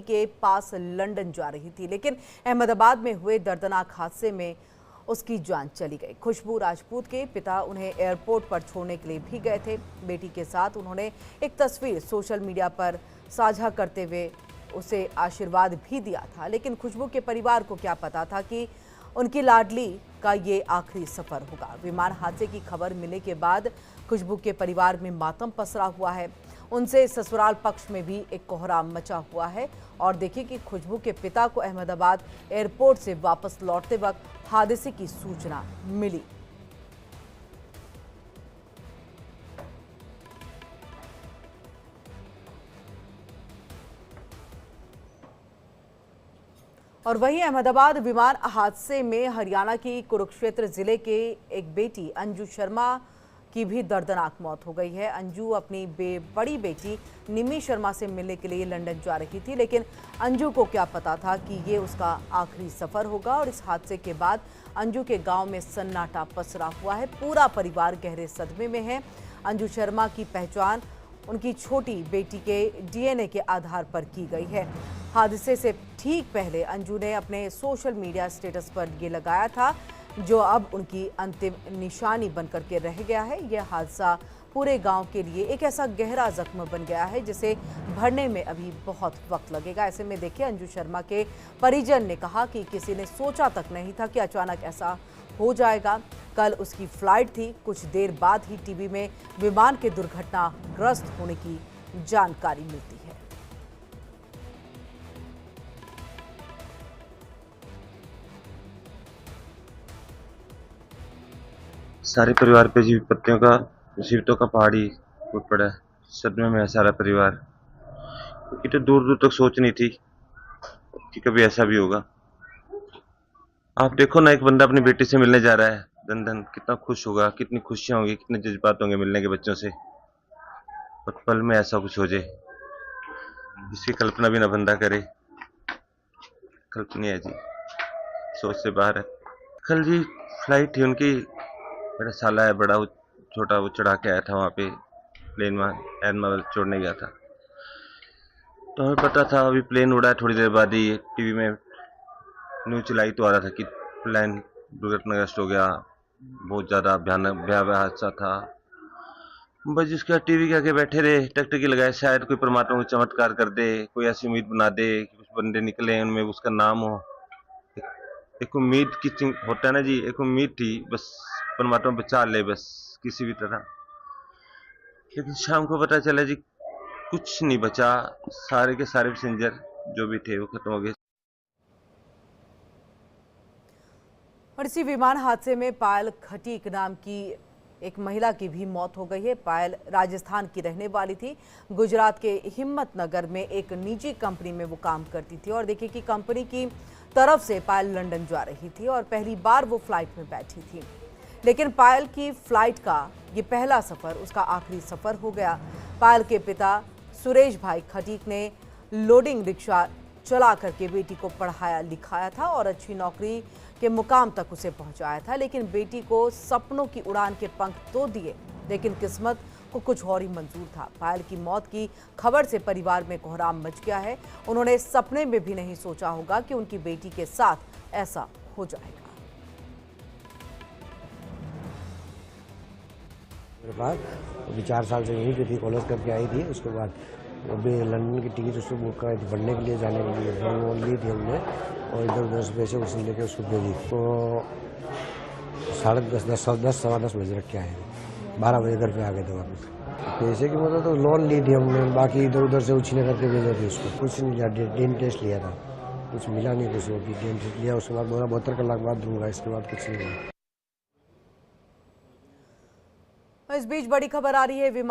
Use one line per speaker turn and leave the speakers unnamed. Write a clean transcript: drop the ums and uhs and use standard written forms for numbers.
के पास लंदन जा रही थी, लेकिन अहमदाबाद में हुए दर्दनाक हादसे में उसकी जान चली गई। खुशबू राजपूत के पिता उन्हें एयरपोर्ट पर छोड़ने के लिए भी गए थे। बेटी के साथ उन्होंने एक तस्वीर सोशल मीडिया पर साझा करते हुए उसे आशीर्वाद भी दिया था, लेकिन खुशबू के परिवार को क्या पता था कि उनकी लाडली का ये आखिरी सफर होगा। विमान हादसे की खबर मिलने के बाद खुशबू के परिवार में मातम पसरा हुआ है। उनसे ससुराल पक्ष में भी एक कोहराम मचा हुआ है। और देखिए कि खुशबू के पिता को अहमदाबाद एयरपोर्ट से वापस लौटते वक्त हादसे की सूचना मिली। और वहीं अहमदाबाद विमान हादसे में हरियाणा की कुरुक्षेत्र जिले के एक बेटी अंजू शर्मा की भी दर्दनाक मौत हो गई है। अंजू अपनी बड़ी बेटी निमी शर्मा से मिलने के लिए लंदन जा रही थी, लेकिन अंजू को क्या पता था कि ये उसका आखिरी सफर होगा। और इस हादसे के बाद अंजू के गांव में सन्नाटा पसरा हुआ है। पूरा परिवार गहरे सदमे में है। अंजू शर्मा की पहचान उनकी छोटी बेटी के डीएनए के आधार पर की गई है। हादसे से ठीक पहले अंजू ने अपने सोशल मीडिया स्टेटस पर ये लगाया था, जो अब उनकी अंतिम निशानी बनकर के रह गया है। यह हादसा पूरे गांव के लिए एक ऐसा गहरा जख्म बन गया है जिसे भरने में अभी बहुत वक्त लगेगा। ऐसे में देखिए, अंजू शर्मा के परिजन ने कहा कि किसी ने सोचा तक नहीं था कि अचानक ऐसा हो जाएगा। कल उसकी फ्लाइट थी। कुछ देर बाद ही टीवी में विमान के दुर्घटनाग्रस्त होने की जानकारी मिलती है।
सारे परिवार पे विपत्तियों का मुसीबतों का पहाड़ी टूट पड़ा है। सदमे में है सारा परिवार, क्योंकि तो दूर दूर तक सोच नहीं थी कि कभी ऐसा भी होगा। आप देखो ना, एक बंदा अपनी बेटी से मिलने जा रहा है लंदन, कितना खुश होगा, कितनी खुशियां होंगी, कितने जज्बात होंगे मिलने के बच्चों से। और पल में ऐसा कुछ हो जाए, इसकी कल्पना भी ना बंदा करे। कल्पनीय है जी, सोच से बाहर है। कल जी फ्लाइट थी उनकी, बड़ा साला है, बड़ा छोटा वो चढ़ा के आया था वहाँ पे प्लेन में, एयरमाल छोड़ने गया था। तो हमें पता था अभी प्लेन उड़ा है, थोड़ी देर बाद ही टीवी में न्यूज चलाई तो आ रहा था कि प्लेन दुर्घटनाग्रस्त हो गया, बहुत ज़्यादा भयावह हादसा था। बस जिसके टीवी के आगे बैठे रहे, टकटकी लगाए, शायद कोई परमात्मा को चमत्कार कर दे, कोई ऐसी उम्मीद बना दे कि कुछ बंदे निकले उनमें उसका नाम हो। एक उम्मीद की होता है ना जी, एक उम्मीद थी, बस परमात्मा बचा ले बस किसी भी तरह। लेकिन शाम को पता चला जी कुछ नहीं बचा, सारे के सारे पैसेंजर जो भी थे वो खत्म हो गए।
और इसी विमान हादसे में पायल खटीक नाम की एक महिला की भी मौत हो गई है। पायल राजस्थान की रहने वाली थी। गुजरात के हिम्मतनगर में एक निजी कंपनी में वो काम करती थी। और देखिए कि कंपनी की तरफ से पायल लंदन जा रही थी और पहली बार वो फ्लाइट में बैठी थी, लेकिन पायल की फ्लाइट का ये पहला सफर उसका आखिरी सफर हो गया। पायल के पिता सुरेश भाई खटीक ने लोडिंग रिक्शा चला करके बेटी को पढ़ाया लिखाया था और अच्छी नौकरी के मुकाम तक उसे पहुंचाया था, लेकिन बेटी को सपनों की उड़ान के पंख तो दिए, लेकिन किस्मत को कुछ और ही मंजूर था। पायल की मौत की खबर से परिवार में कोहराम मच गया है। उन्होंने सपने में भी नहीं सोचा होगा कि उनकी बेटी के साथ ऐसा हो जाएगा।
मेरे पास अभी 4 साल से यहीं पे थी, कॉलेज करके आई थी। उसके बाद अभी लंदन की टिकट उसको बुक कराई थी पढ़ने के लिए, जाने के लिए वो ली थी हमने, और इधर उधर से पैसे उसने लेके उसको दे दी। तो 10:30 सवा 10 बजे रख के आए, 12 बजे घर पे आ गए थे वापस। पैसे की मतलब तो लोन ली थी हमने, बाकी इधर उधर से उछीने करके भेजे थे उसको। कुछ नहीं लिया, DNA टेस्ट लिया था, कुछ मिला नहीं कुछ। वो DNA टेस्ट लिया, उसके बाद बोला 72 कलाक बाद दूंगा, इसके बाद कुछ नहीं हुआ।
इस बीच बड़ी खबर आ रही है, विमान